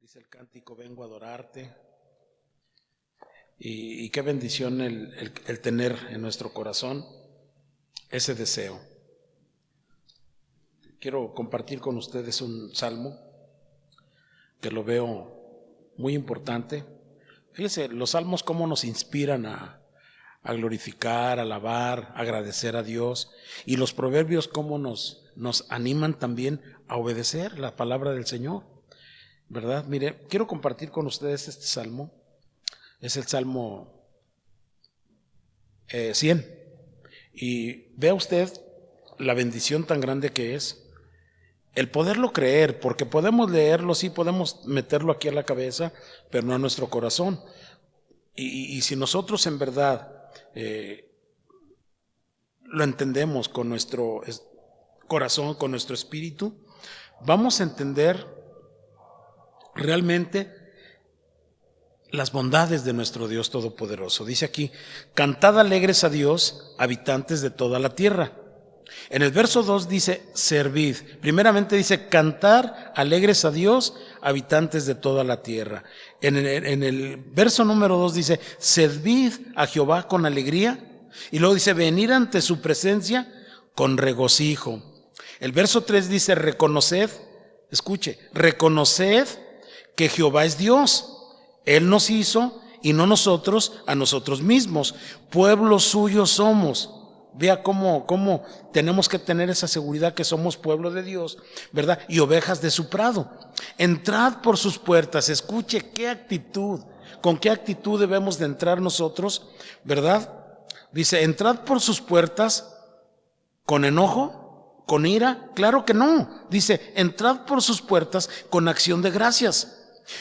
Dice el cántico, vengo a adorarte. Y qué bendición el tener en nuestro corazón ese deseo. Quiero compartir con ustedes un salmo que lo veo muy importante. Fíjense, los salmos cómo nos inspiran a glorificar, a alabar, a agradecer a Dios. Y los proverbios cómo nos animan también a obedecer la palabra del Señor, ¿verdad? Mire, quiero compartir con ustedes este salmo. Es el Salmo 100. Y vea usted la bendición tan grande que es el poderlo creer, porque podemos leerlo, sí, podemos meterlo aquí a la cabeza, pero no a nuestro corazón. Y si nosotros en verdad lo entendemos con nuestro corazón, con nuestro espíritu, vamos a entender realmente las bondades de nuestro Dios Todopoderoso. Dice aquí, cantad alegres a Dios, habitantes de toda la tierra. En el verso 2 dice, servid. Primeramente dice, cantar alegres a Dios, habitantes de toda la tierra. En el verso número 2 dice, servid a Jehová con alegría. Y luego dice, venir ante su presencia con regocijo. El verso 3 dice, reconoced, escuche, reconoced que Jehová es Dios. Él nos hizo y no nosotros a nosotros mismos. Pueblo suyo somos. Vea cómo tenemos que tener esa seguridad que somos pueblo de Dios, ¿verdad? Y ovejas de su prado. Entrad por sus puertas. Escuche qué actitud, con qué actitud debemos de entrar nosotros, ¿verdad? Dice, entrad por sus puertas con enojo, con ira. Claro que no. Dice, entrad por sus puertas con acción de gracias.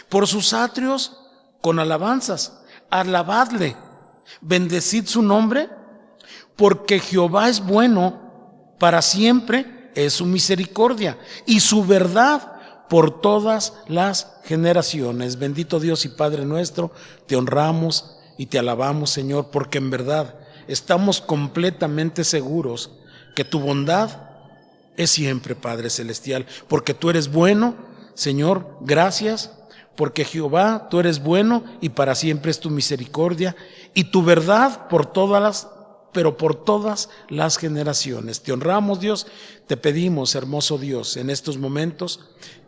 Por sus atrios con alabanzas, alabadle, bendecid su nombre, porque Jehová es bueno, para siempre es su misericordia y su verdad por todas las generaciones. Bendito Dios y Padre nuestro, te honramos y te alabamos, Señor, porque en verdad estamos completamente seguros que tu bondad es siempre, Padre Celestial, porque tú eres bueno, Señor, gracias. Porque Jehová, tú eres bueno y para siempre es tu misericordia y tu verdad por todas las generaciones. Te honramos, Dios, te pedimos, hermoso Dios, en estos momentos,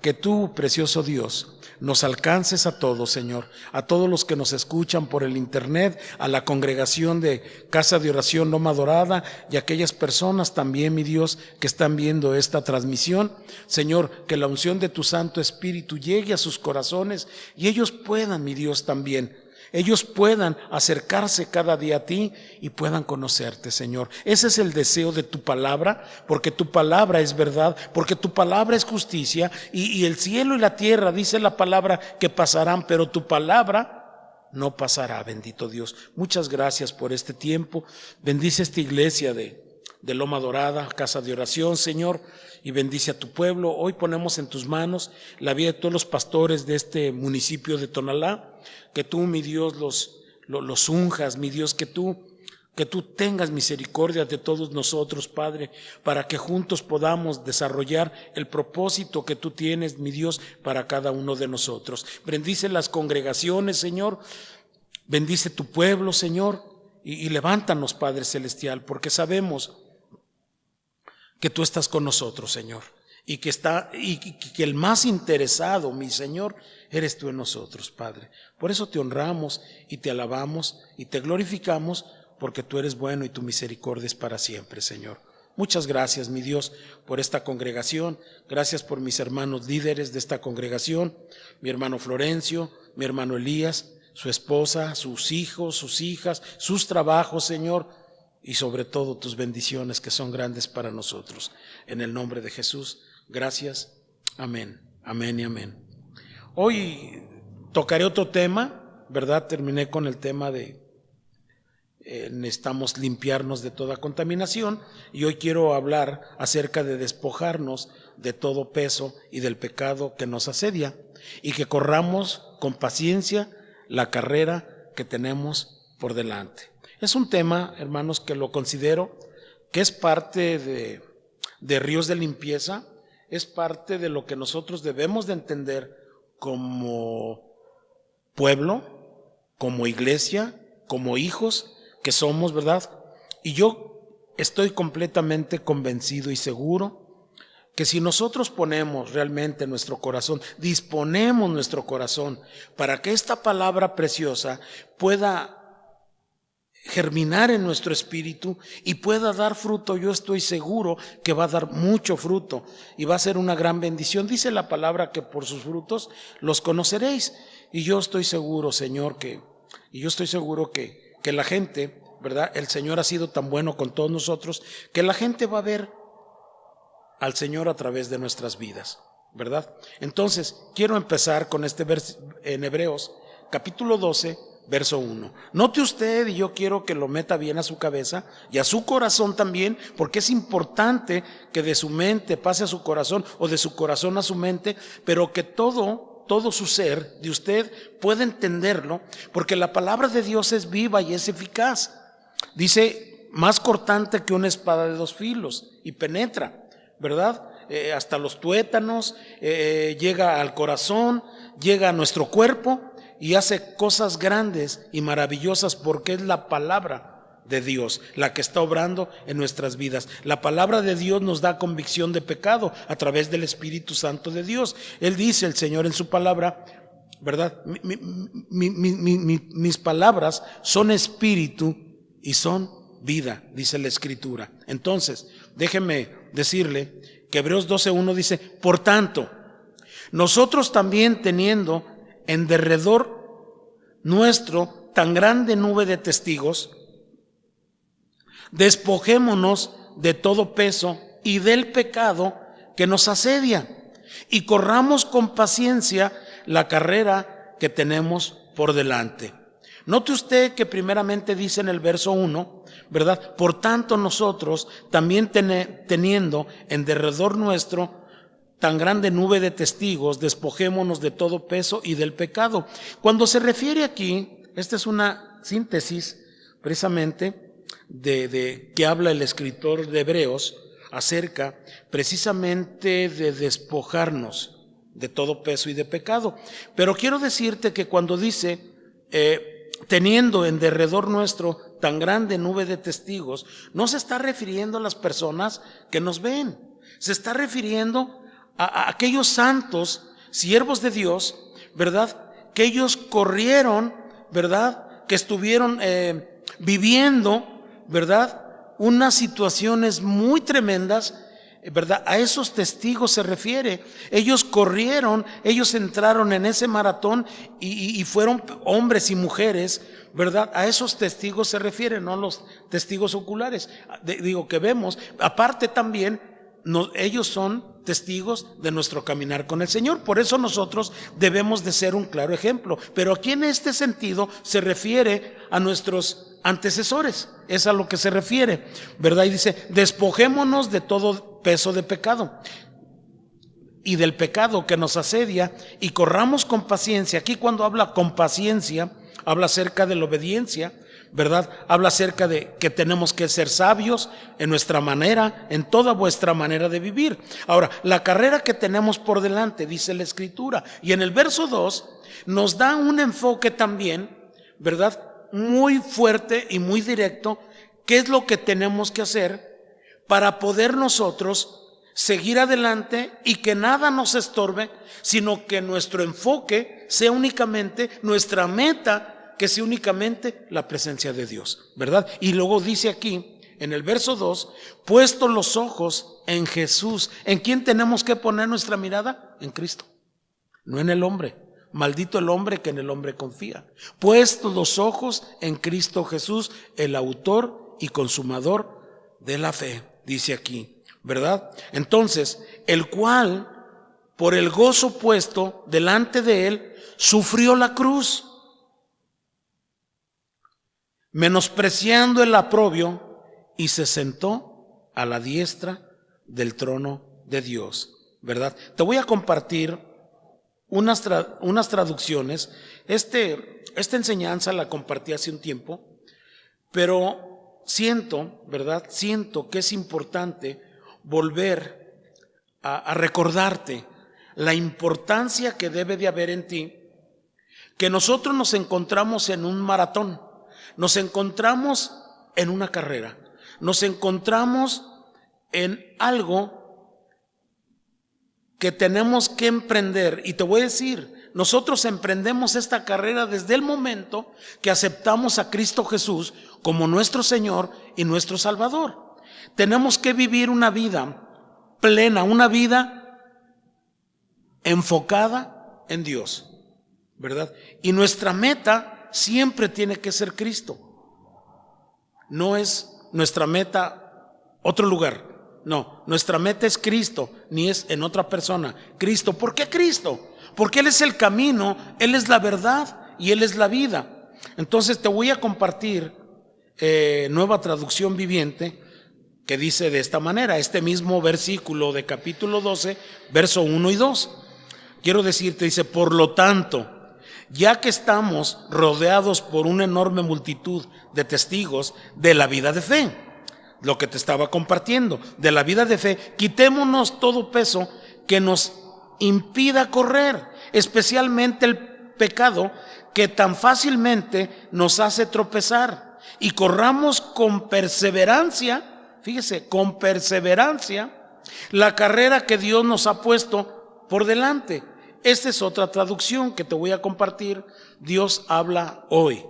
que tú, precioso Dios, nos alcances a todos, Señor, a todos los que nos escuchan por el internet, a la congregación de Casa de Oración Loma Dorada y a aquellas personas también, mi Dios, que están viendo esta transmisión. Señor, que la unción de tu Santo Espíritu llegue a sus corazones y ellos puedan, mi Dios, también ellos puedan acercarse cada día a ti y puedan conocerte, Señor. Ese es el deseo de tu palabra, porque tu palabra es verdad, porque tu palabra es justicia, y el cielo y la tierra, dice la palabra, que pasarán, pero tu palabra no pasará, bendito Dios. Muchas gracias por este tiempo. Bendice esta iglesia de Loma Dorada, Casa de Oración, Señor, y bendice a tu pueblo. Hoy ponemos en tus manos la vida de todos los pastores de este municipio de Tonalá. Que tú, mi Dios, los unjas, mi Dios, que tú tengas misericordia de todos nosotros, Padre, para que juntos podamos desarrollar el propósito que tú tienes, mi Dios, para cada uno de nosotros. Bendice las congregaciones, Señor, bendice tu pueblo, Señor, y levántanos, Padre Celestial, porque sabemos que tú estás con nosotros, Señor, y que el más interesado, mi Señor, eres tú en nosotros, Padre. Por eso te honramos y te alabamos y te glorificamos, porque tú eres bueno y tu misericordia es para siempre, Señor. Muchas gracias, mi Dios, por esta congregación. Gracias por mis hermanos líderes de esta congregación, mi hermano Florencio, mi hermano Elías, su esposa, sus hijos, sus hijas, sus trabajos, Señor, y sobre todo tus bendiciones que son grandes para nosotros. En el nombre de Jesús, gracias. Amén, amén y amén. Hoy tocaré otro tema, ¿verdad? Terminé con el tema de necesitamos limpiarnos de toda contaminación, y hoy quiero hablar acerca de despojarnos de todo peso y del pecado que nos asedia, y que corramos con paciencia la carrera que tenemos por delante. Es un tema, hermanos, que lo considero que es parte de ríos de limpieza, es parte de lo que nosotros debemos de entender como pueblo, como iglesia, como hijos que somos, ¿verdad? Y yo estoy completamente convencido y seguro que si nosotros ponemos realmente nuestro corazón, disponemos nuestro corazón para que esta palabra preciosa pueda germinar en nuestro espíritu y pueda dar fruto, yo estoy seguro que va a dar mucho fruto y va a ser una gran bendición. Dice la palabra que por sus frutos los conoceréis. Y yo estoy seguro, Señor, que la gente, ¿verdad? El Señor ha sido tan bueno con todos nosotros que la gente va a ver al Señor a través de nuestras vidas, ¿verdad? Entonces, quiero empezar con este verso en Hebreos, capítulo 12, verso 1. Note usted, y yo quiero que lo meta bien a su cabeza y a su corazón también, porque es importante que de su mente pase a su corazón o de su corazón a su mente, pero que todo su ser de usted pueda entenderlo, porque la palabra de Dios es viva y es eficaz. Dice, más cortante que una espada de dos filos y penetra, ¿verdad? Hasta los tuétanos, llega al corazón, llega a nuestro cuerpo y hace cosas grandes y maravillosas porque es la palabra de Dios la que está obrando en nuestras vidas. La palabra de Dios nos da convicción de pecado a través del Espíritu Santo de Dios. Él dice, el Señor en su palabra, ¿verdad? Mis palabras son espíritu y son vida, dice la Escritura. Entonces, déjeme decirle que Hebreos 12:1 dice, por tanto, nosotros también teniendo en derredor nuestro tan grande nube de testigos, despojémonos de todo peso y del pecado que nos asedia y corramos con paciencia la carrera que tenemos por delante. Note usted que primeramente dice en el verso 1, ¿verdad? Por tanto nosotros también teniendo en derredor nuestro tan grande nube de testigos, despojémonos de todo peso y del pecado. Cuando se refiere aquí, esta es una síntesis precisamente de que habla el escritor de Hebreos acerca precisamente de despojarnos de todo peso y de pecado. Pero quiero decirte que cuando dice teniendo en derredor nuestro tan grande nube de testigos, no se está refiriendo a las personas que nos ven, se está refiriendo a aquellos santos, siervos de Dios, ¿verdad? Que ellos corrieron, ¿verdad? Que estuvieron viviendo, ¿verdad? Unas situaciones muy tremendas, ¿verdad? A esos testigos se refiere. Ellos corrieron, ellos entraron en ese maratón y fueron hombres y mujeres, ¿verdad? A esos testigos se refiere, no a los testigos oculares, digo que vemos. Aparte también, ellos son testigos de nuestro caminar con el Señor. Por eso nosotros debemos de ser un claro ejemplo. Pero aquí en este sentido se refiere a nuestros antecesores. Es a lo que se refiere, ¿verdad? Y dice, despojémonos de todo peso de pecado y del pecado que nos asedia y corramos con paciencia. Aquí cuando habla con paciencia, habla acerca de la obediencia, ¿verdad? Habla acerca de que tenemos que ser sabios en nuestra manera, en toda vuestra manera de vivir. Ahora, la carrera que tenemos por delante, dice la Escritura, y en el verso 2 nos da un enfoque también, ¿verdad? Muy fuerte y muy directo, ¿qué es lo que tenemos que hacer para poder nosotros seguir adelante y que nada nos estorbe, sino que nuestro enfoque sea únicamente nuestra meta, que sea únicamente la presencia de Dios, ¿verdad? Y luego dice aquí, en el verso 2, puesto los ojos en Jesús. ¿En quién tenemos que poner nuestra mirada? En Cristo, no en el hombre. Maldito el hombre que en el hombre confía. Puesto los ojos en Cristo Jesús, el autor y consumador de la fe, dice aquí, ¿verdad? Entonces, el cual, por el gozo puesto delante de él, sufrió la cruz, menospreciando el oprobio, y se sentó a la diestra del trono de Dios, ¿verdad? Te voy a compartir unas traducciones. Esta enseñanza la compartí hace un tiempo, pero siento, ¿verdad? Siento que es importante volver a recordarte la importancia que debe de haber en ti, que nosotros nos encontramos en un maratón, nos encontramos en una carrera, nos encontramos en algo que tenemos que emprender. Y te voy a decir, nosotros emprendemos esta carrera desde el momento que aceptamos a Cristo Jesús como nuestro Señor y nuestro Salvador. Tenemos que vivir una vida plena, una vida enfocada en Dios, ¿verdad? Y nuestra meta siempre tiene que ser Cristo. No es nuestra meta otro lugar. No, nuestra meta es Cristo, ni es en otra persona. Cristo. ¿Por qué Cristo? Porque Él es el camino, Él es la verdad y Él es la vida. Entonces te voy a compartir Nueva Traducción Viviente, que dice de esta manera, este mismo versículo de capítulo 12, verso 1 y 2. Quiero decirte, dice, por lo tanto, ya que estamos rodeados por una enorme multitud de testigos de la vida de fe, lo que te estaba compartiendo, de la vida de fe, quitémonos todo peso que nos impida correr, especialmente el pecado que tan fácilmente nos hace tropezar, y corramos con perseverancia, fíjese, con perseverancia, la carrera que Dios nos ha puesto por delante. Esta es otra traducción que te voy a compartir. Dios habla hoy,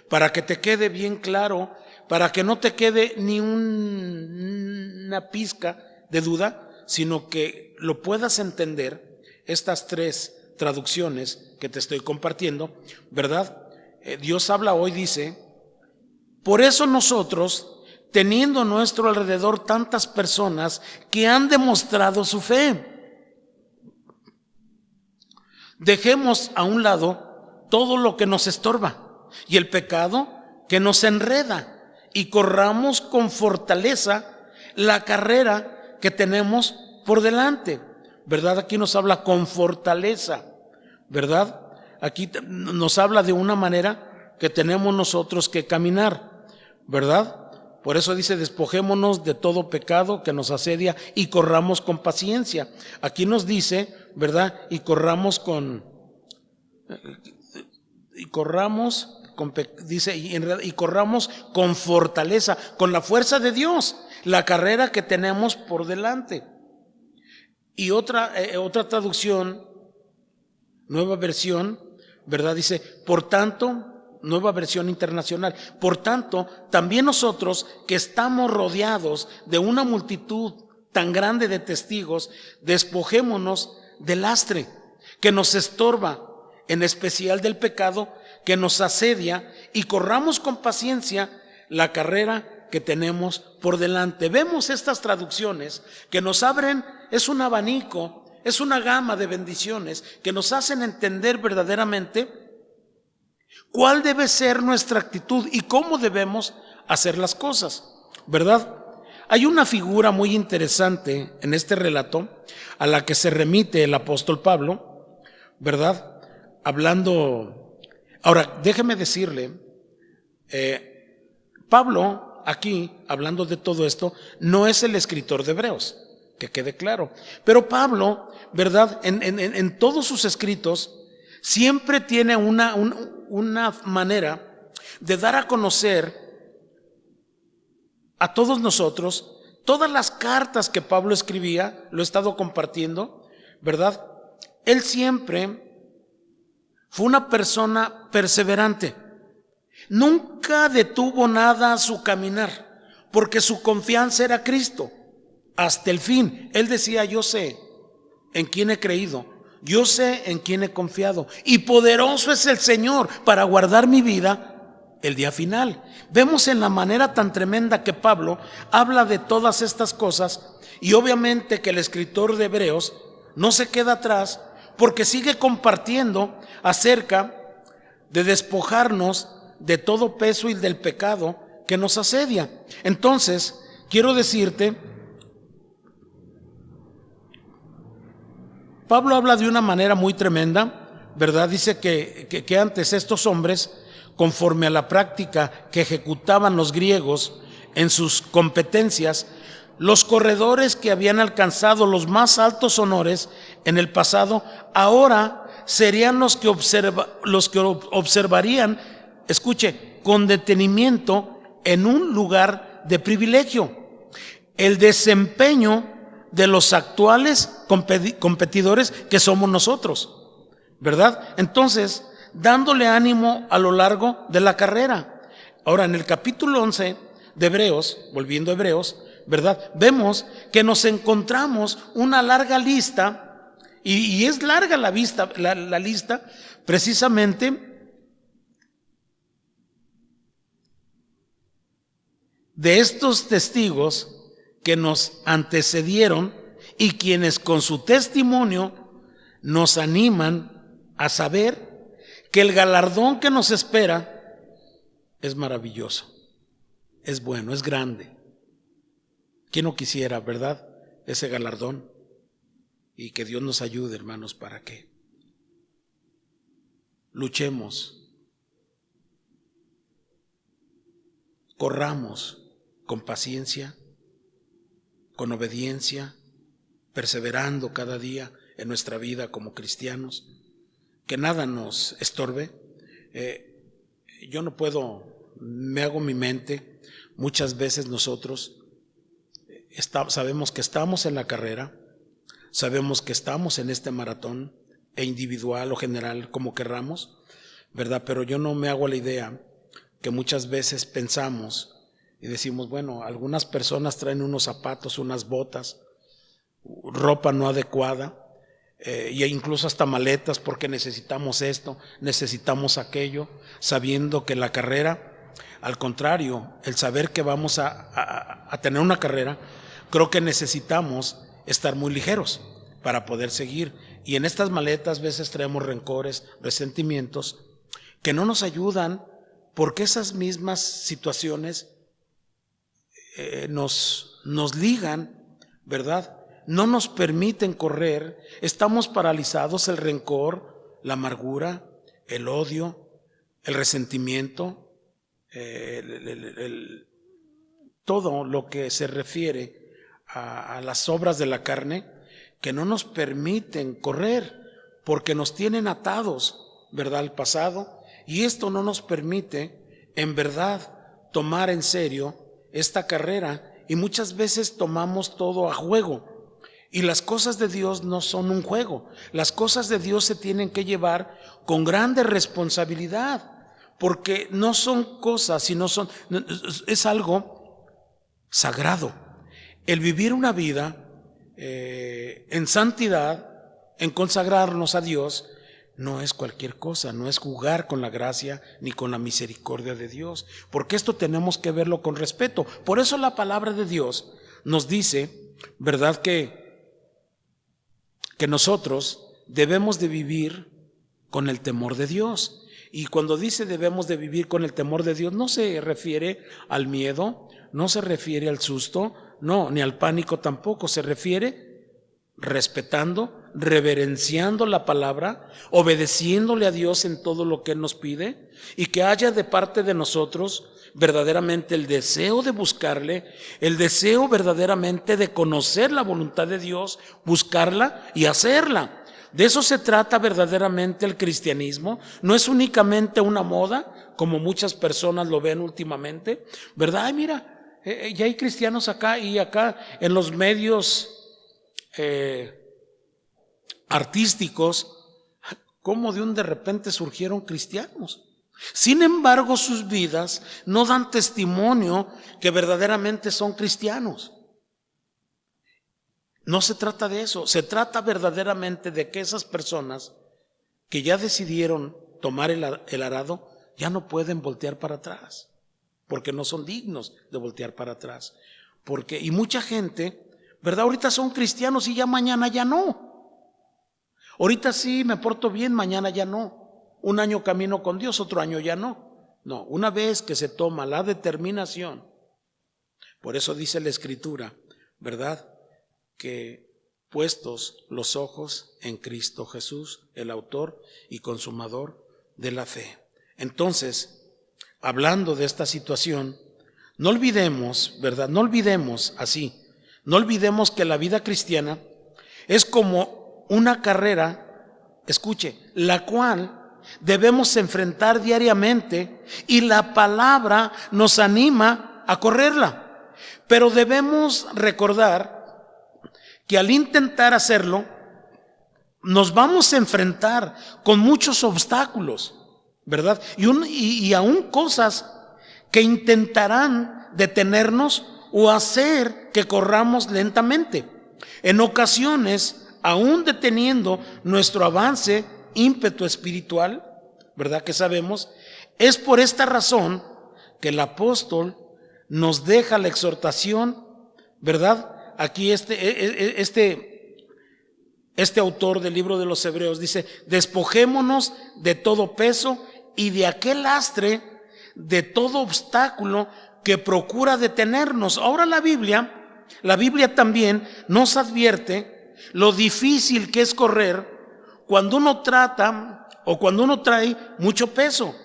para que te quede bien claro, para que no te quede ni una pizca de duda, sino que lo puedas entender, estas tres traducciones que te estoy compartiendo, ¿verdad? Dios habla hoy, dice, por eso nosotros, teniendo a nuestro alrededor tantas personas que han demostrado su fe, dejemos a un lado todo lo que nos estorba y el pecado que nos enreda, y corramos con fortaleza la carrera que tenemos por delante, ¿verdad? Aquí nos habla con fortaleza, ¿verdad? Aquí nos habla de una manera que tenemos nosotros que caminar, ¿verdad? Por eso dice, despojémonos de todo pecado que nos asedia y corramos con paciencia. Aquí nos dice, ¿verdad? Y corramos con fortaleza, con la fuerza de Dios, la carrera que tenemos por delante. Y otra traducción, Nueva Versión, ¿verdad? Dice, por tanto, Nueva Versión Internacional, por tanto, también nosotros que estamos rodeados de una multitud tan grande de testigos, despojémonos del lastre que nos estorba, en especial del pecado que nos asedia, y corramos con paciencia la carrera que tenemos por delante. Vemos estas traducciones que nos abren, es un abanico, es una gama de bendiciones que nos hacen entender verdaderamente cuál debe ser nuestra actitud y cómo debemos hacer las cosas, ¿verdad? Hay una figura muy interesante en este relato a la que se remite el apóstol Pablo, ¿verdad? Hablando, ahora déjeme decirle, Pablo aquí, hablando de todo esto, no es el escritor de Hebreos, que quede claro, pero Pablo, ¿verdad? En todos sus escritos siempre tiene una manera de dar a conocer a todos nosotros todas las cartas que Pablo escribía. Lo he estado compartiendo, ¿verdad? Él siempre fue una persona perseverante, nunca detuvo nada a su caminar, porque su confianza era Cristo hasta el fin. Él decía, yo sé en quién he creído, yo sé en quién he confiado, y poderoso es el Señor para guardar mi vida el día final. Vemos en la manera tan tremenda que Pablo habla de todas estas cosas, y obviamente que el escritor de Hebreos no se queda atrás, porque sigue compartiendo acerca de despojarnos de todo peso y del pecado que nos asedia. Entonces, quiero decirte, Pablo habla de una manera muy tremenda, ¿verdad? Dice que antes estos hombres, conforme a la práctica que ejecutaban los griegos en sus competencias, los corredores que habían alcanzado los más altos honores en el pasado, ahora serían los que observarían, escuche, con detenimiento en un lugar de privilegio, el desempeño de los actuales competidores que somos nosotros, ¿verdad? Entonces, dándole ánimo a lo largo de la carrera. Ahora, en el capítulo 11 de Hebreos, volviendo a Hebreos, ¿verdad? Vemos que nos encontramos una larga lista, y es larga la lista, precisamente de estos testigos que nos antecedieron y quienes con su testimonio nos animan a saber que el galardón que nos espera es maravilloso, es bueno, es grande. ¿Quién no quisiera, verdad, ese galardón? Y que Dios nos ayude, hermanos, para que luchemos, corramos con paciencia, con obediencia, perseverando cada día en nuestra vida como cristianos, que nada nos estorbe. Yo no puedo, me hago mi mente, muchas veces nosotros sabemos que estamos en la carrera, sabemos que estamos en este maratón, e individual o general, como querramos, ¿verdad? Pero yo no me hago la idea que muchas veces pensamos y decimos, bueno, algunas personas traen unos zapatos, unas botas, ropa no adecuada, e incluso hasta maletas porque necesitamos esto, necesitamos aquello, sabiendo que la carrera, al contrario, el saber que vamos a tener una carrera, creo que necesitamos estar muy ligeros para poder seguir. Y en estas maletas a veces traemos rencores, resentimientos que no nos ayudan, porque esas mismas situaciones nos ligan, ¿verdad? No nos permiten correr, estamos paralizados, el rencor, la amargura, el odio, el resentimiento, todo lo que se refiere a las obras de la carne, que no nos permiten correr, porque nos tienen atados, ¿verdad?, al pasado, y esto no nos permite, en verdad, tomar en serio esta carrera, y muchas veces tomamos todo a juego. Y las cosas de Dios no son un juego. Las cosas de Dios se tienen que llevar con grande responsabilidad, porque no son cosas, sino es algo sagrado. El vivir una vida en santidad, en consagrarnos a Dios, no es cualquier cosa, no es jugar con la gracia ni con la misericordia de Dios, porque esto tenemos que verlo con respeto. Por eso la palabra de Dios nos dice, ¿verdad?, que nosotros debemos de vivir con el temor de Dios. Y cuando dice debemos de vivir con el temor de Dios, no se refiere al miedo, no se refiere al susto, no, ni al pánico tampoco, se refiere respetando, reverenciando la palabra, obedeciéndole a Dios en todo lo que Él nos pide, y que haya de parte de nosotros verdaderamente el deseo de buscarle, el deseo verdaderamente de conocer la voluntad de Dios, buscarla y hacerla. De eso se trata verdaderamente el cristianismo. No es únicamente una moda, como muchas personas lo ven últimamente, ¿verdad? Ay, mira, ya hay cristianos acá, y acá en los medios artísticos, cómo de repente surgieron cristianos. Sin embargo, sus vidas no dan testimonio que verdaderamente son cristianos. No se trata de eso, se trata verdaderamente de que esas personas que ya decidieron tomar el arado ya no pueden voltear para atrás, porque no son dignos de voltear para atrás. Y mucha gente, ¿verdad?, ahorita son cristianos y ya mañana ya no. Ahorita sí me porto bien, mañana ya no. Un año camino con Dios, otro año ya no. No, una vez que se toma la determinación, por eso dice la Escritura, ¿verdad?, que puestos los ojos en Cristo Jesús, el autor y consumador de la fe. Entonces, hablando de esta situación, no olvidemos, ¿verdad?, no olvidemos que la vida cristiana es como una carrera, escuche, la cual debemos enfrentar diariamente, y la palabra nos anima a correrla. Pero debemos recordar que al intentar hacerlo, nos vamos a enfrentar con muchos obstáculos, ¿verdad? Y aún cosas que intentarán detenernos o hacer que corramos lentamente. En ocasiones, aún deteniendo nuestro avance, ímpetu espiritual, ¿verdad? Que sabemos, es por esta razón que el apóstol nos deja la exhortación, ¿verdad? Aquí este autor del libro de los Hebreos dice: despojémonos de todo peso y de aquel lastre, de todo obstáculo que procura detenernos. Ahora la Biblia también nos advierte lo difícil que es correr cuando uno trata o cuando uno trae mucho peso.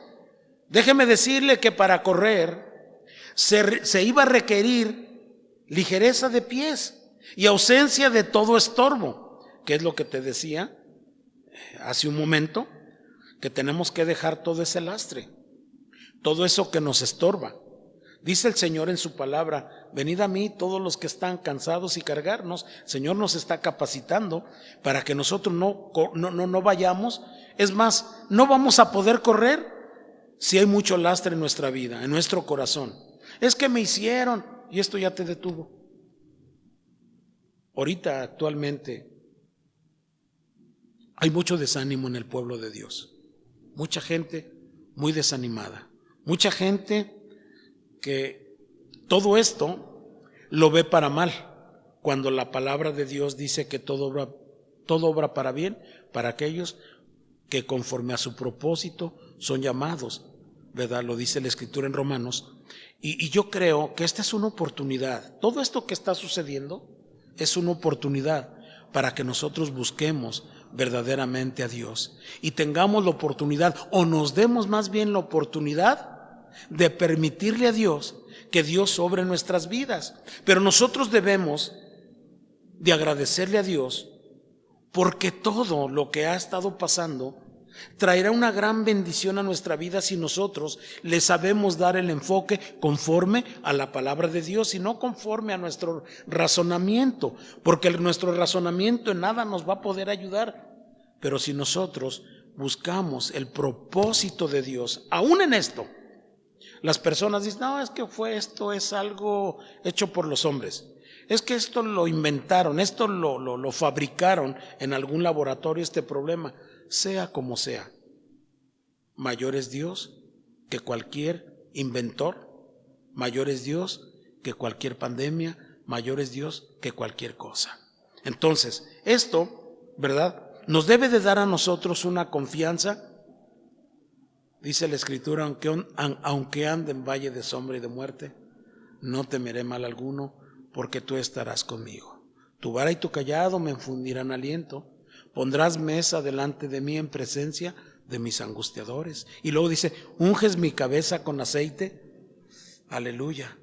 Déjeme decirle que para correr se iba a requerir ligereza de pies y ausencia de todo estorbo, que es lo que te decía hace un momento, que tenemos que dejar todo ese lastre, todo eso que nos estorba. Dice el Señor en su palabra: venid a mí todos los que están cansados y cargarnos. El Señor nos está capacitando para que nosotros no vayamos. Es más, no vamos a poder correr si hay mucho lastre en nuestra vida, en nuestro corazón. Es que me hicieron y esto ya te detuvo. Ahorita, actualmente, hay mucho desánimo en el pueblo de Dios. Mucha gente muy desanimada. Mucha gente que todo esto lo ve para mal, cuando la palabra de Dios dice que todo obra para bien para aquellos que conforme a su propósito son llamados, ¿verdad? Lo dice la Escritura en Romanos. Y yo creo que esta es una oportunidad. Todo esto que está sucediendo es una oportunidad para que nosotros busquemos verdaderamente a Dios y tengamos la oportunidad, o nos demos más bien la oportunidad de permitirle a Dios que Dios obre en nuestras vidas. Pero nosotros debemos de agradecerle a Dios, porque todo lo que ha estado pasando traerá una gran bendición a nuestra vida si nosotros le sabemos dar el enfoque conforme a la palabra de Dios y no conforme a nuestro razonamiento, porque nuestro razonamiento en nada nos va a poder ayudar. Pero si nosotros buscamos el propósito de Dios, aún en esto, las personas dicen: no, es que esto es algo hecho por los hombres. Es que esto lo inventaron, esto lo fabricaron en algún laboratorio, este problema. Sea como sea, mayor es Dios que cualquier inventor, mayor es Dios que cualquier pandemia, mayor es Dios que cualquier cosa. Entonces, esto, ¿verdad?, nos debe de dar a nosotros una confianza. Dice la Escritura: aunque ande en valle de sombra y de muerte, no temeré mal alguno, porque tú estarás conmigo. Tu vara y tu cayado me infundirán aliento. Pondrás mesa delante de mí en presencia de mis angustiadores. Y luego dice: unges mi cabeza con aceite. Aleluya,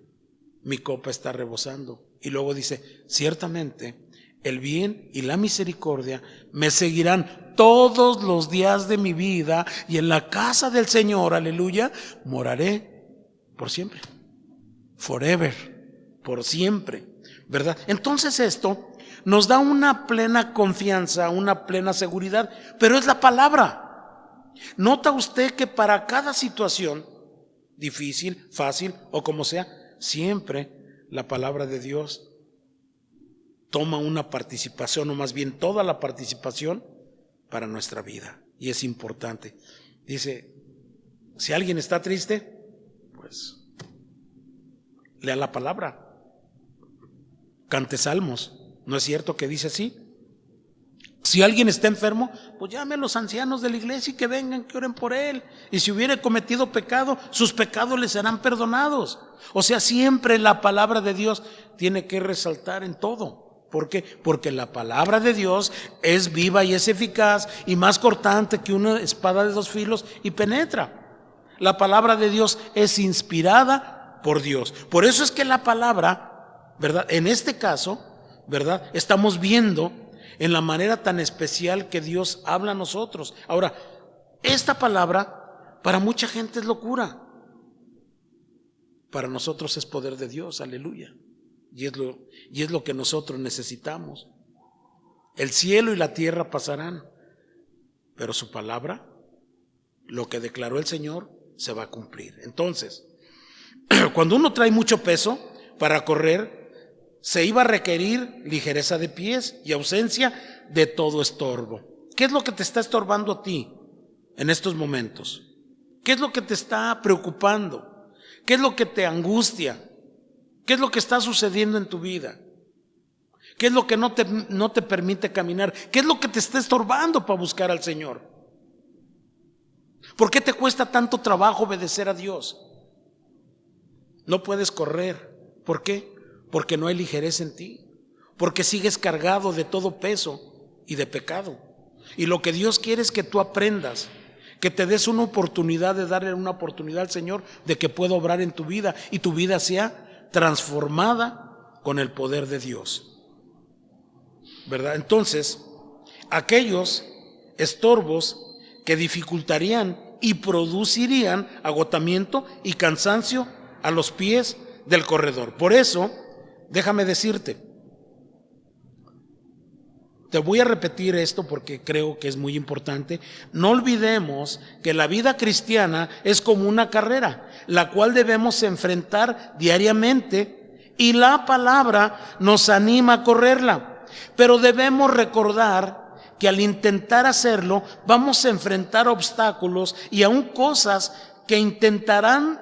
mi copa está rebosando. Y luego dice: ciertamente el bien y la misericordia me seguirán todos los días de mi vida, y en la casa del Señor, aleluya, moraré por siempre. Forever, por siempre, ¿verdad? Entonces esto nos da una plena confianza, una plena seguridad, pero es la palabra. Nota usted que para cada situación, difícil, fácil o como sea, siempre la palabra de Dios toma una participación, o más bien toda la participación para nuestra vida, y es importante. Dice: si alguien está triste, pues lea la palabra, cante salmos. ¿No es cierto que dice así? Si alguien está enfermo, pues llame a los ancianos de la iglesia y que vengan, que oren por él. Y si hubiere cometido pecado, sus pecados le serán perdonados. O sea, siempre la palabra de Dios tiene que resaltar en todo. ¿Por qué? Porque la palabra de Dios es viva y es eficaz y más cortante que una espada de dos filos y penetra. La palabra de Dios es inspirada por Dios. Por eso es que la palabra, ¿verdad?, en este caso, ¿verdad?, estamos viendo en la manera tan especial que Dios habla a nosotros. Ahora, esta palabra para mucha gente es locura. Para nosotros es poder de Dios, aleluya. Y es lo que nosotros necesitamos. El cielo y la tierra pasarán, pero su palabra, lo que declaró el Señor, se va a cumplir. Entonces, cuando uno trae mucho peso para correr, se iba a requerir ligereza de pies y ausencia de todo estorbo. ¿Qué es lo que te está estorbando a ti en estos momentos? ¿Qué es lo que te está preocupando? ¿Qué es lo que te angustia? ¿Qué es lo que está sucediendo en tu vida? ¿Qué es lo que no te permite caminar? ¿Qué es lo que te está estorbando para buscar al Señor? ¿Por qué te cuesta tanto trabajo obedecer a Dios? No puedes correr. ¿Por qué? Porque no hay ligereza en ti. Porque sigues cargado de todo peso y de pecado. Y lo que Dios quiere es que tú aprendas, que te des una oportunidad de darle una oportunidad al Señor de que pueda obrar en tu vida y tu vida sea transformada con el poder de Dios. ¿Verdad? Entonces, aquellos estorbos que dificultarían y producirían agotamiento y cansancio a los pies del corredor. Por eso, déjame decirte, te voy a repetir esto porque creo que es muy importante. No olvidemos que la vida cristiana es como una carrera, la cual debemos enfrentar diariamente, y la palabra nos anima a correrla. Pero debemos recordar que al intentar hacerlo vamos a enfrentar obstáculos y aún cosas que intentarán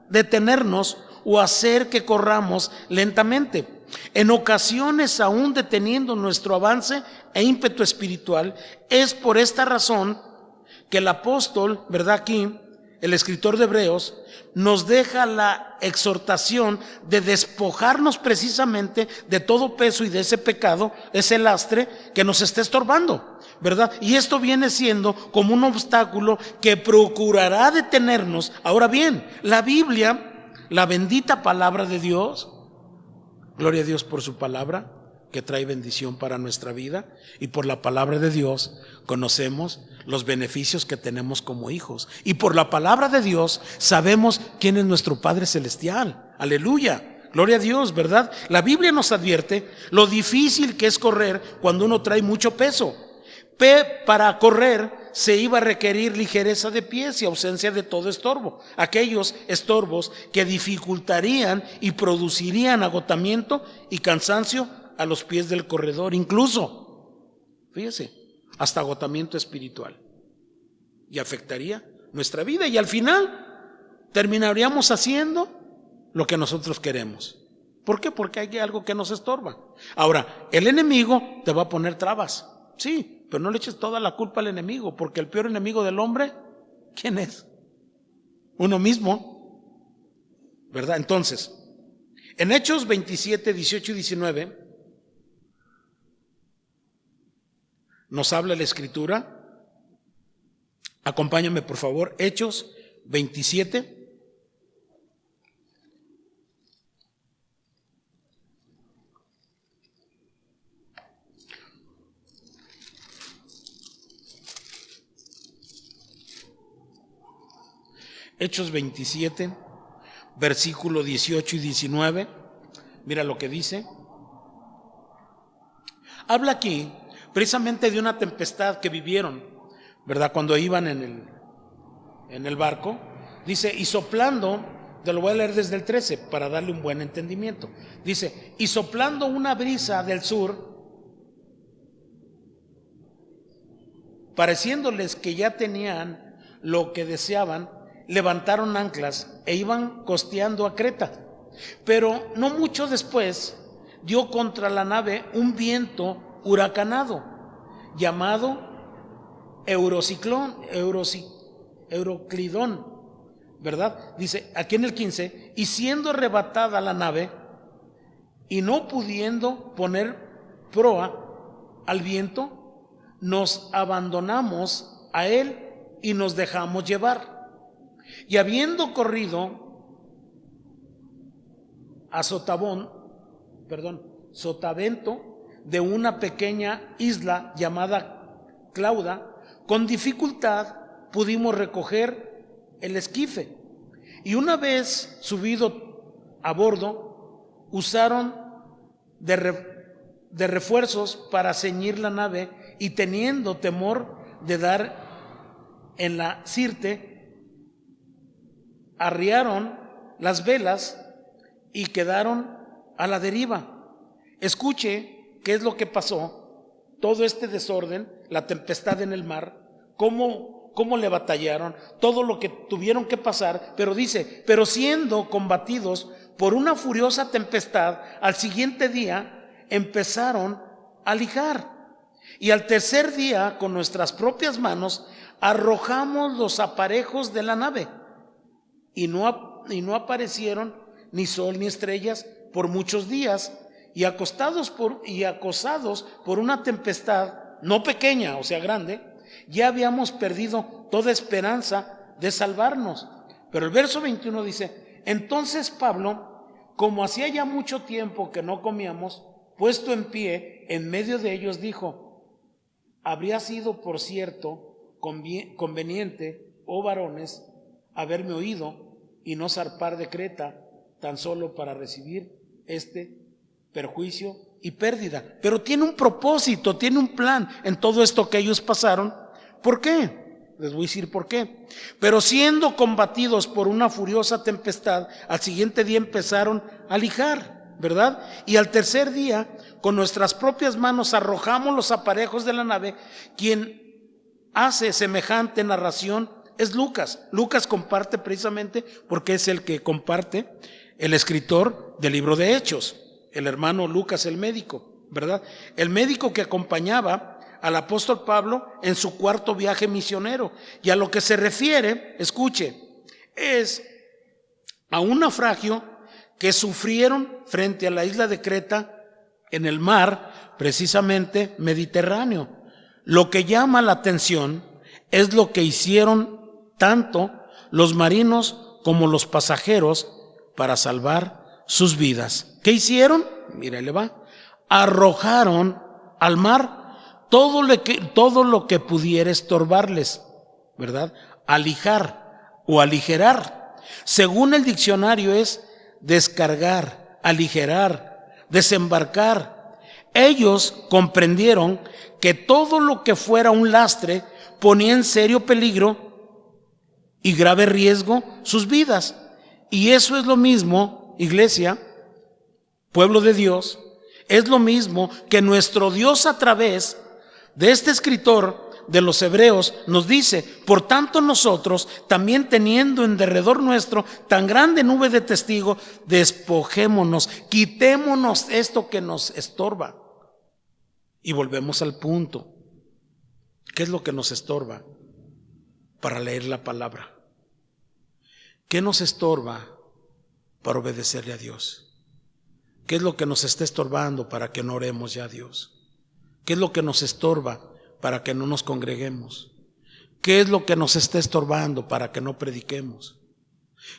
detenernos o hacer que corramos lentamente. En ocasiones, aún deteniendo nuestro avance e ímpetu espiritual. Es por esta razón que el apóstol, ¿verdad? Aquí, el escritor de Hebreos, nos deja la exhortación de despojarnos precisamente de todo peso y de ese pecado, ese lastre que nos está estorbando, ¿verdad? Y esto viene siendo como un obstáculo que procurará detenernos. Ahora bien, la Biblia, la bendita palabra de Dios, gloria a Dios por su palabra, que trae bendición para nuestra vida, y por la palabra de Dios conocemos los beneficios que tenemos como hijos, y por la palabra de Dios sabemos quién es nuestro Padre Celestial. Aleluya, gloria a Dios, ¿verdad? La Biblia nos advierte lo difícil que es correr cuando uno trae mucho peso. Para correr se iba a requerir ligereza de pies y ausencia de todo estorbo. Aquellos estorbos que dificultarían y producirían agotamiento y cansancio a los pies del corredor, incluso, fíjese, hasta agotamiento espiritual, y afectaría nuestra vida, y al final terminaríamos haciendo lo que nosotros queremos. ¿Por qué? Porque hay algo que nos estorba. Ahora, el enemigo te va a poner trabas, sí, pero no le eches toda la culpa al enemigo, porque el peor enemigo del hombre, ¿quién es? Uno mismo, ¿verdad? Entonces, en Hechos 27, 18 y 19 nos habla la Escritura. Acompáñame por favor, Hechos 27. Hechos 27, versículo 18 y 19. Mira lo que dice. Habla aquí precisamente de una tempestad que vivieron, ¿verdad? Cuando iban en el barco. Dice, y soplando, te lo voy a leer desde el 13 para darle un buen entendimiento. Dice, y soplando una brisa del sur, pareciéndoles que ya tenían lo que deseaban, levantaron anclas e iban costeando a Creta. Pero no mucho después dio contra la nave un viento huracanado llamado Euroclidón, ¿verdad? Dice aquí en el 15, y siendo arrebatada la nave y no pudiendo poner proa al viento, nos abandonamos a él y nos dejamos llevar. Y habiendo corrido a Sotavento, de una pequeña isla llamada Clauda, con dificultad pudimos recoger el esquife. Y una vez subido a bordo, usaron de refuerzos para ceñir la nave, y teniendo temor de dar en la sirte, arriaron las velas y quedaron a la deriva. Escuche qué es lo que pasó, todo este desorden, la tempestad en el mar, cómo le batallaron, todo lo que tuvieron que pasar, pero dice, pero siendo combatidos por una furiosa tempestad, al siguiente día empezaron a lijar. Y al tercer día, con nuestras propias manos, arrojamos los aparejos de la nave, y no aparecieron ni sol ni estrellas por muchos días, y acosados por una tempestad, no pequeña, o sea grande, ya habíamos perdido toda esperanza de salvarnos. Pero el verso 21 dice, entonces Pablo, como hacía ya mucho tiempo que no comíamos, puesto en pie en medio de ellos, dijo, habría sido por cierto conveniente, oh varones, haberme oído y no zarpar de Creta tan solo para recibir este perjuicio y pérdida. Pero tiene un propósito, tiene un plan en todo esto que ellos pasaron. ¿Por qué? Les voy a decir por qué. Pero siendo combatidos por una furiosa tempestad, al siguiente día empezaron a lijar, ¿verdad? Y al tercer día, con nuestras propias manos arrojamos los aparejos de la nave. Quien hace semejante narración es Lucas. Lucas comparte precisamente porque es el que comparte el escritor del libro de Hechos, el hermano Lucas, el médico, ¿verdad? El médico que acompañaba al apóstol Pablo en su cuarto viaje misionero. Y a lo que se refiere, escuche, es a un naufragio que sufrieron frente a la isla de Creta en el mar, precisamente Mediterráneo. Lo que llama la atención es lo que hicieron tanto los marinos como los pasajeros para salvar sus vidas. ¿Qué hicieron? Mira, ahí le va. Arrojaron al mar todo lo que pudiera estorbarles, ¿verdad? Alijar o aligerar. Según el diccionario es descargar, aligerar, desembarcar. Ellos comprendieron que todo lo que fuera un lastre ponía en serio peligro y grave riesgo sus vidas. Y eso es lo mismo, iglesia, pueblo de Dios, es lo mismo que nuestro Dios a través de este escritor de los Hebreos nos dice, por tanto nosotros, también teniendo en derredor nuestro tan grande nube de testigos, despojémonos, quitémonos esto que nos estorba. Y volvemos al punto. ¿Qué es lo que nos estorba para leer la palabra? ¿Qué nos estorba para obedecerle a Dios? ¿Qué es lo que nos está estorbando para que no oremos ya a Dios? ¿Qué es lo que nos estorba para que no nos congreguemos? ¿Qué es lo que nos está estorbando para que no prediquemos?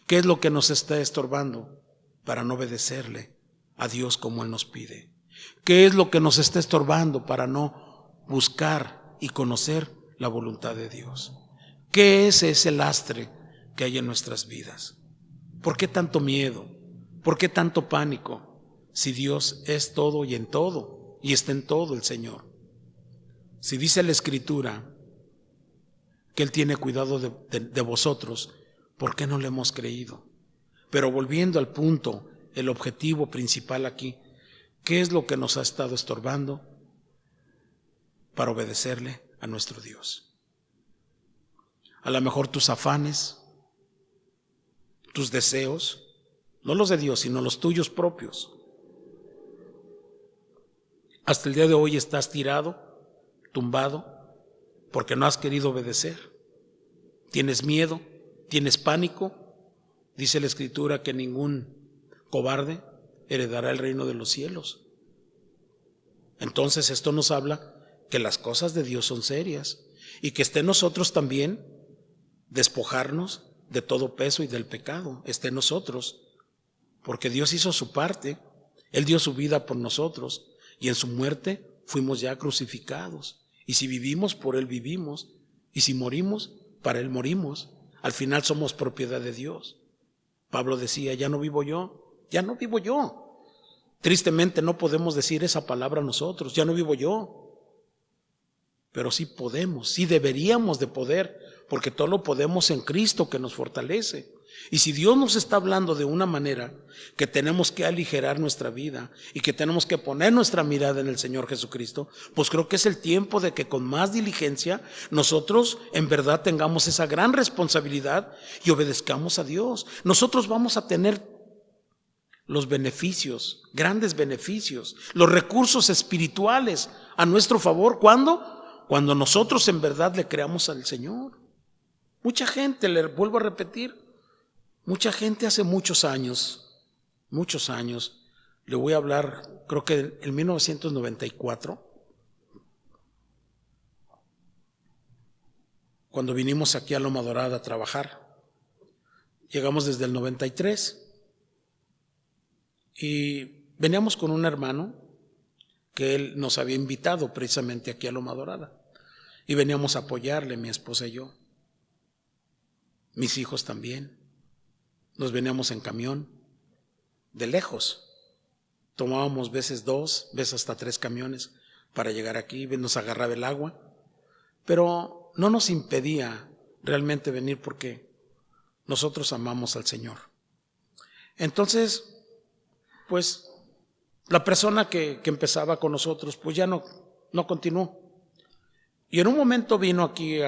¿Qué es lo que nos está estorbando para no obedecerle a Dios como Él nos pide? ¿Qué es lo que nos está estorbando para no buscar y conocer la voluntad de Dios? ¿Qué es ese lastre que hay en nuestras vidas? ¿Por qué tanto miedo? ¿Por qué tanto pánico? Si Dios es todo y en todo, y está en todo el Señor. Si dice la Escritura que Él tiene cuidado de vosotros, ¿por qué no le hemos creído? Pero volviendo al punto, el objetivo principal aquí, ¿qué es lo que nos ha estado estorbando para obedecerle a nuestro Dios? A lo mejor tus afanes, tus deseos, no los de Dios, sino los tuyos propios. Hasta el día de hoy estás tirado, tumbado, porque no has querido obedecer. Tienes miedo, tienes pánico. Dice la Escritura que ningún cobarde heredará el reino de los cielos. Entonces esto nos habla que las cosas de Dios son serias y que esté en nosotros también despojarnos de todo peso y del pecado. Esté en nosotros, porque Dios hizo su parte. Él dio su vida por nosotros. y en su muerte fuimos ya crucificados. Y si vivimos, por Él vivimos. Y si morimos, para Él morimos. Al final somos propiedad de Dios. Pablo decía, ya no vivo yo, ya no vivo yo. Tristemente no podemos decir esa palabra nosotros, ya no vivo yo. Pero sí podemos, sí deberíamos de poder, porque todo lo podemos en Cristo que nos fortalece. Y si Dios nos está hablando de una manera que tenemos que aligerar nuestra vida y que tenemos que poner nuestra mirada en el Señor Jesucristo, pues creo que es el tiempo de que con más diligencia nosotros en verdad tengamos esa gran responsabilidad y obedezcamos a Dios. Nosotros vamos a tener los beneficios, grandes beneficios, los recursos espirituales a nuestro favor. ¿Cuándo? Cuando nosotros en verdad le creamos al Señor. Mucha gente, le vuelvo a repetir, mucha gente hace muchos años, le voy a hablar, creo que en 1994, cuando vinimos aquí a Loma Dorada a trabajar, llegamos desde el 93 y veníamos con un hermano que él nos había invitado precisamente aquí a Loma Dorada y veníamos a apoyarle, mi esposa y yo, mis hijos también. Nos veníamos en camión, de lejos. Tomábamos veces 2, veces hasta 3 camiones para llegar aquí, nos agarraba el agua. Pero no nos impedía realmente venir porque nosotros amamos al Señor. Entonces, pues, la persona que empezaba con nosotros, pues ya no continuó. Y en un momento vino aquí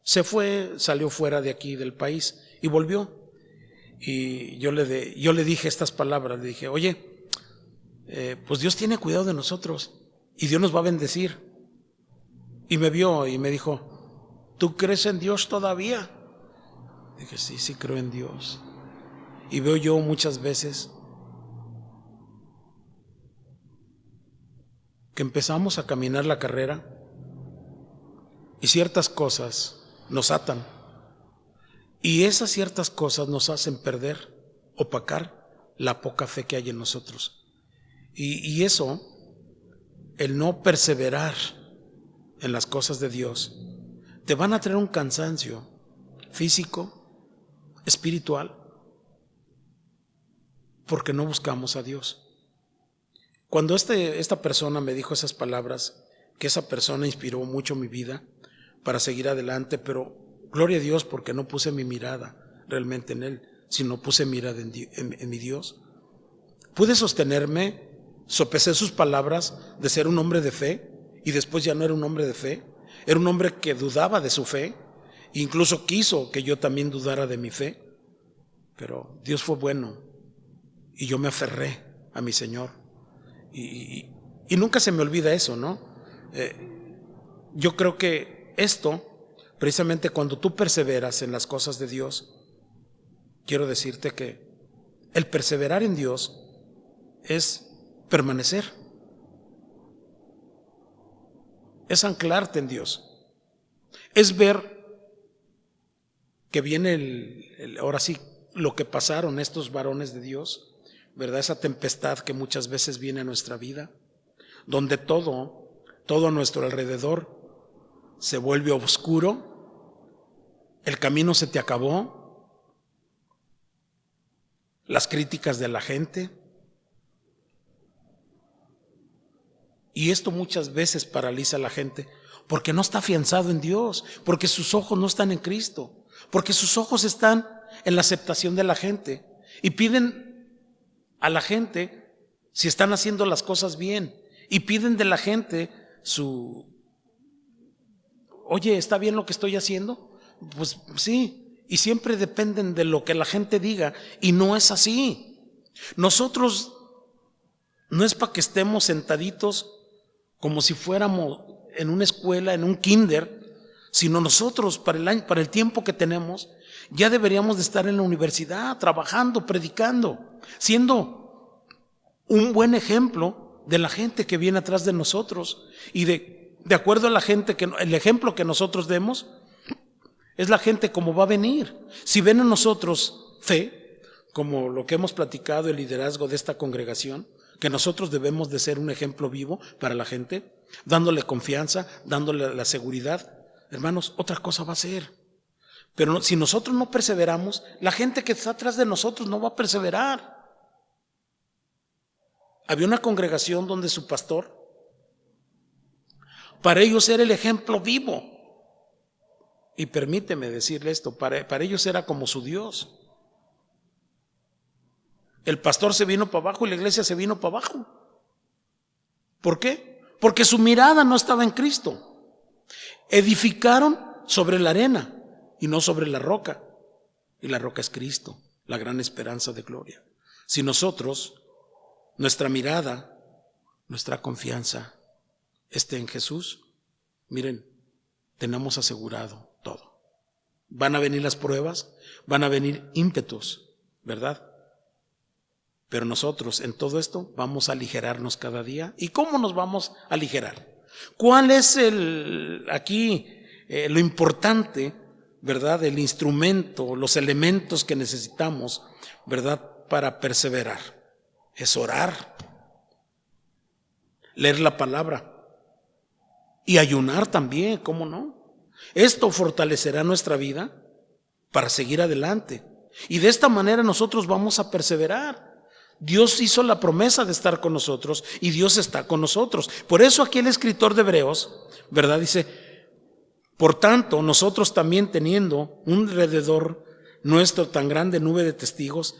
se fue, salió fuera de aquí del país y volvió. Y yo le dije estas palabras, le dije, oye, pues Dios tiene cuidado de nosotros y Dios nos va a bendecir. Y me vio y me dijo, ¿tú crees en Dios todavía? Dije, sí creo en Dios. Y veo yo muchas veces que empezamos a caminar la carrera y ciertas cosas nos atan. Y esas ciertas cosas nos hacen perder, opacar la poca fe que hay en nosotros. Y eso, el no perseverar en las cosas de Dios, te van a traer un cansancio físico, espiritual, porque no buscamos a Dios. Cuando esta persona me dijo esas palabras, que esa persona inspiró mucho mi vida para seguir adelante, pero gloria a Dios porque no puse mi mirada realmente en Él, sino puse mirada en mi Dios. Pude sostenerme, sopesé sus palabras de ser un hombre de fe y después ya no era un hombre de fe, era un hombre que dudaba de su fe, incluso quiso que yo también dudara de mi fe, pero Dios fue bueno y yo me aferré a mi Señor y nunca se me olvida eso, ¿no? Yo creo que esto, precisamente cuando tú perseveras en las cosas de Dios, quiero decirte que el perseverar en Dios es permanecer, es anclarte en Dios, es ver que viene ahora sí, lo que pasaron estos varones de Dios, ¿verdad? Esa tempestad que muchas veces viene a nuestra vida, donde todo a nuestro alrededor se vuelve oscuro, el camino se te acabó, las críticas de la gente. Y esto muchas veces paraliza a la gente porque no está afianzado en Dios, porque sus ojos no están en Cristo, porque sus ojos están en la aceptación de la gente y piden a la gente si están haciendo las cosas bien y piden de la gente oye, ¿está bien lo que estoy haciendo? Pues sí, y siempre dependen de lo que la gente diga y no es así. Nosotros no es para que estemos sentaditos como si fuéramos en una escuela, en un kinder, sino nosotros para el tiempo que tenemos ya deberíamos de estar en la universidad, trabajando, predicando, siendo un buen ejemplo de la gente que viene atrás de nosotros y de acuerdo a la gente, el ejemplo que nosotros demos es la gente como va a venir. Si ven en nosotros fe, como lo que hemos platicado, el liderazgo de esta congregación, que nosotros debemos de ser un ejemplo vivo para la gente, dándole confianza, dándole la seguridad. Hermanos, otra cosa va a ser. Pero si nosotros no perseveramos, la gente que está atrás de nosotros no va a perseverar. Había una congregación donde su pastor, para ellos era el ejemplo vivo. Y permíteme decirle esto, para ellos era como su Dios. El pastor se vino para abajo y la iglesia se vino para abajo. ¿Por qué? Porque su mirada no estaba en Cristo. Edificaron sobre la arena y no sobre la roca. Y la roca es Cristo, la gran esperanza de gloria. Si nosotros, nuestra mirada, nuestra confianza esté en Jesús, miren, tenemos asegurado todo. Van a venir las pruebas, van a venir ímpetus, ¿verdad? Pero nosotros en todo esto vamos a aligerarnos cada día. ¿Y cómo nos vamos a aligerar? ¿Cuál es lo importante, ¿verdad? El instrumento, los elementos que necesitamos, ¿verdad? Para perseverar. Es orar, leer la palabra y ayunar también, ¿cómo no? Esto fortalecerá nuestra vida para seguir adelante. Y de esta manera nosotros vamos a perseverar. Dios hizo la promesa de estar con nosotros y Dios está con nosotros. Por eso aquí el escritor de Hebreos, ¿verdad? Dice, por tanto, nosotros también teniendo un alrededor nuestro tan grande nube de testigos,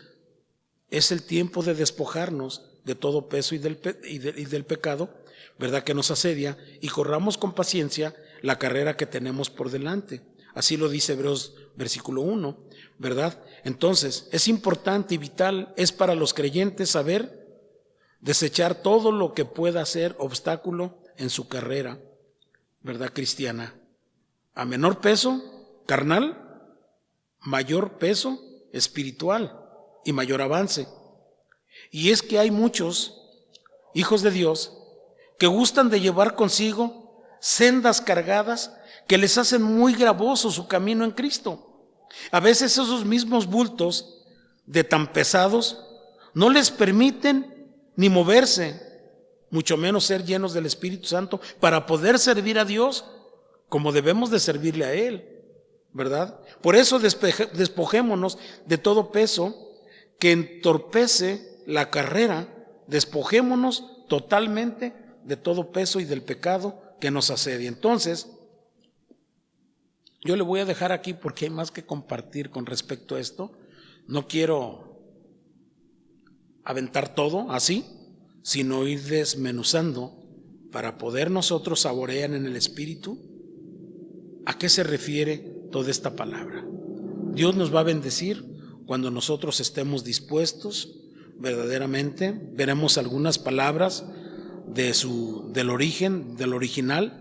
es el tiempo de despojarnos de todo peso y del pecado, ¿verdad? Que nos asedia, y corramos con paciencia la carrera que tenemos por delante. Así lo dice Hebreos versículo 1, ¿verdad? Entonces, es importante y vital, es para los creyentes saber desechar todo lo que pueda ser obstáculo en su carrera, ¿verdad? Cristiana. A menor peso carnal, mayor peso espiritual y mayor avance. Y es que hay muchos hijos de Dios que gustan de llevar consigo sendas cargadas que les hacen muy gravoso su camino en Cristo. A veces esos mismos bultos de tan pesados no les permiten ni moverse, mucho menos ser llenos del Espíritu Santo para poder servir a Dios como debemos de servirle a Él, ¿verdad? Por eso despojémonos de todo peso que entorpece la carrera, despojémonos totalmente de todo peso y del pecado que nos asedia. Entonces, yo le voy a dejar aquí porque hay más que compartir con respecto a esto. No quiero aventar todo así, sino ir desmenuzando para poder nosotros saborear en el Espíritu a qué se refiere toda esta palabra. Dios nos va a bendecir cuando nosotros estemos dispuestos verdaderamente. Veremos algunas palabras del origen, del original,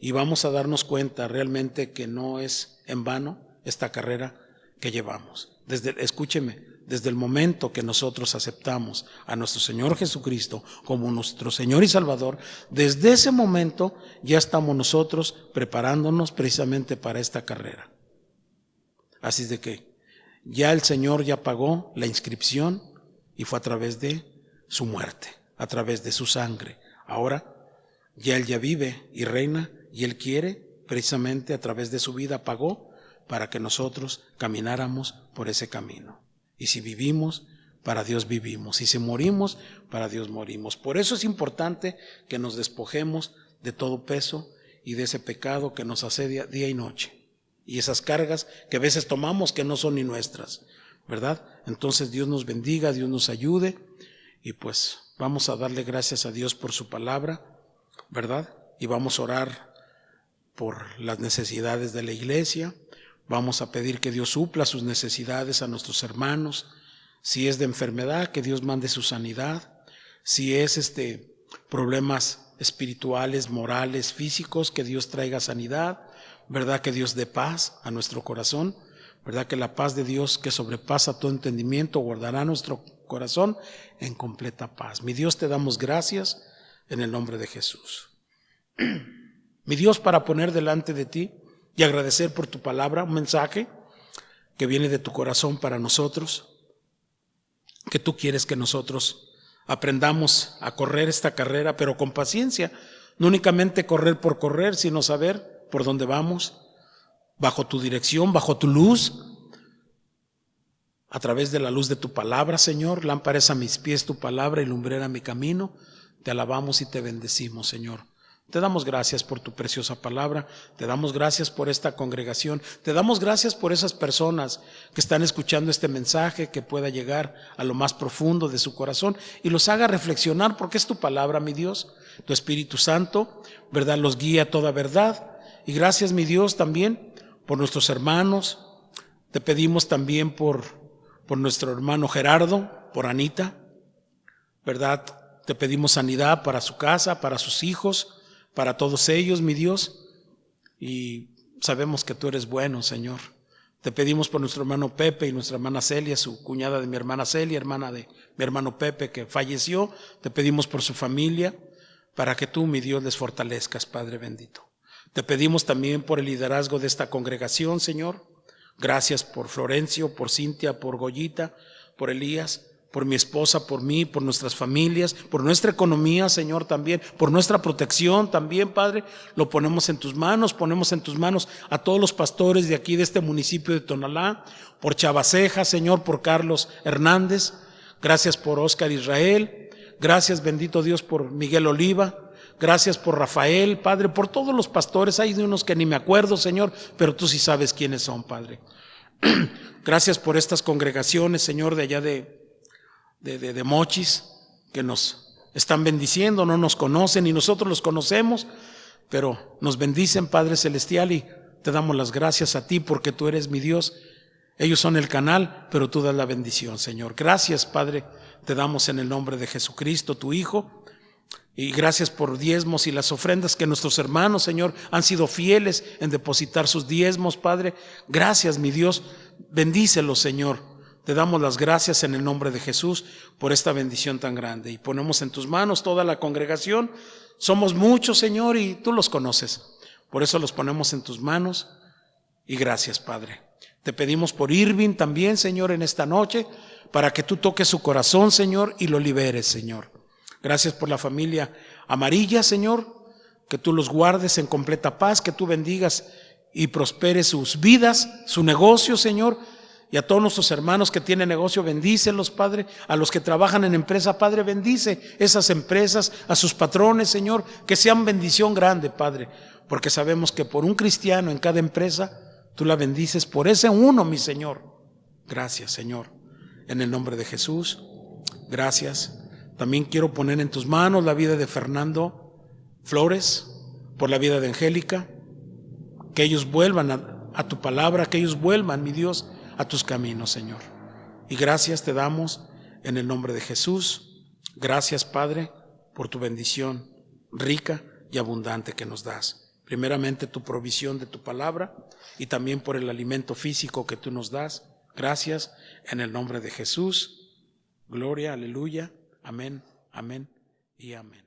y vamos a darnos cuenta realmente que no es en vano esta carrera que llevamos. Escúcheme, desde el momento que nosotros aceptamos a nuestro Señor Jesucristo como nuestro Señor y Salvador, desde ese momento ya estamos nosotros preparándonos precisamente para esta carrera. Así de que ya el Señor ya pagó la inscripción y fue a través de su muerte, a través de su sangre. Ahora ya Él ya vive y reina y Él quiere precisamente a través de su vida pagó para que nosotros camináramos por ese camino. Y si vivimos, para Dios vivimos. Y si morimos, para Dios morimos. Por eso es importante que nos despojemos de todo peso y de ese pecado que nos asedia día y noche. Y esas cargas que a veces tomamos que no son ni nuestras, ¿verdad? Entonces Dios nos bendiga, Dios nos ayude. Y pues vamos a darle gracias a Dios por su palabra, ¿verdad? Y vamos a orar por las necesidades de la iglesia. Vamos a pedir que Dios supla sus necesidades a nuestros hermanos. Si es de enfermedad, que Dios mande su sanidad. Si es problemas espirituales, morales, físicos, que Dios traiga sanidad, ¿verdad? Que Dios dé paz a nuestro corazón, ¿verdad? Que la paz de Dios, que sobrepasa todo entendimiento, guardará nuestro corazón en completa paz. Mi Dios, te damos gracias en el nombre de Jesús. Mi Dios, para poner delante de ti y agradecer por tu palabra, un mensaje que viene de tu corazón para nosotros, que tú quieres que nosotros aprendamos a correr esta carrera, pero con paciencia. No únicamente correr por correr, sino saber por dónde vamos, bajo tu dirección, bajo tu luz, a través de la luz de tu palabra, Señor. Lámpara es a mis pies tu palabra y lumbrera mi camino. Te alabamos y te bendecimos, Señor. Te damos gracias por tu preciosa palabra, te damos gracias por esta congregación, te damos gracias por esas personas que están escuchando este mensaje, que pueda llegar a lo más profundo de su corazón y los haga reflexionar, porque es tu palabra, mi Dios. Tu Espíritu Santo, ¿verdad?, los guía a toda verdad. Y gracias, mi Dios, también por nuestros hermanos. Te pedimos también por nuestro hermano Gerardo, por Anita, ¿verdad? Te pedimos sanidad para su casa, para sus hijos, para todos ellos, mi Dios, y sabemos que tú eres bueno, Señor. Te pedimos por nuestro hermano Pepe y nuestra hermana Celia, su cuñada de mi hermana Celia, hermana de mi hermano Pepe, que falleció. Te pedimos por su familia, para que tú, mi Dios, les fortalezcas, Padre bendito. Te pedimos también por el liderazgo de esta congregación, Señor. Gracias por Florencio, por Cintia, por Goyita, por Elías, por mi esposa, por mí, por nuestras familias, por nuestra economía, Señor, también, por nuestra protección también, Padre. Lo ponemos en tus manos, ponemos en tus manos a todos los pastores de aquí, de este municipio de Tonalá, por Chavaceja, Señor, por Carlos Hernández. Gracias por Óscar Israel. Gracias, bendito Dios, por Miguel Oliva. Gracias por Rafael, Padre, por todos los pastores. Hay de unos que ni me acuerdo, Señor, pero tú sí sabes quiénes son, Padre. Gracias por estas congregaciones, Señor, de allá de Mochis, que nos están bendiciendo, no nos conocen y nosotros los conocemos, pero nos bendicen, Padre Celestial, y te damos las gracias a ti porque tú eres mi Dios. Ellos son el canal, pero tú das la bendición, Señor. Gracias, Padre, te damos en el nombre de Jesucristo, tu Hijo. Y gracias por diezmos y las ofrendas que nuestros hermanos, Señor, han sido fieles en depositar sus diezmos, Padre. Gracias, mi Dios. Bendícelos, Señor. Te damos las gracias en el nombre de Jesús por esta bendición tan grande. Y ponemos en tus manos toda la congregación. Somos muchos, Señor, y tú los conoces. Por eso los ponemos en tus manos. Y gracias, Padre. Te pedimos por Irving también, Señor, en esta noche, para que tú toques su corazón, Señor, y lo liberes, Señor. Gracias por la familia Amarilla, Señor, que tú los guardes en completa paz, que tú bendigas y prosperes sus vidas, su negocio, Señor, y a todos nuestros hermanos que tienen negocio, bendícelos, Padre. A los que trabajan en empresa, Padre, bendice esas empresas, a sus patrones, Señor, que sean bendición grande, Padre, porque sabemos que por un cristiano en cada empresa, tú la bendices por ese uno, mi Señor. Gracias, Señor, en el nombre de Jesús. Gracias. También quiero poner en tus manos la vida de Fernando Flores, por la vida de Angélica, que ellos vuelvan a tu palabra, que ellos vuelvan, mi Dios, a tus caminos, Señor. Y gracias te damos en el nombre de Jesús. Gracias, Padre, por tu bendición rica y abundante que nos das. Primeramente tu provisión de tu palabra y también por el alimento físico que tú nos das. Gracias en el nombre de Jesús. Gloria, aleluya. Amén, amén y amén.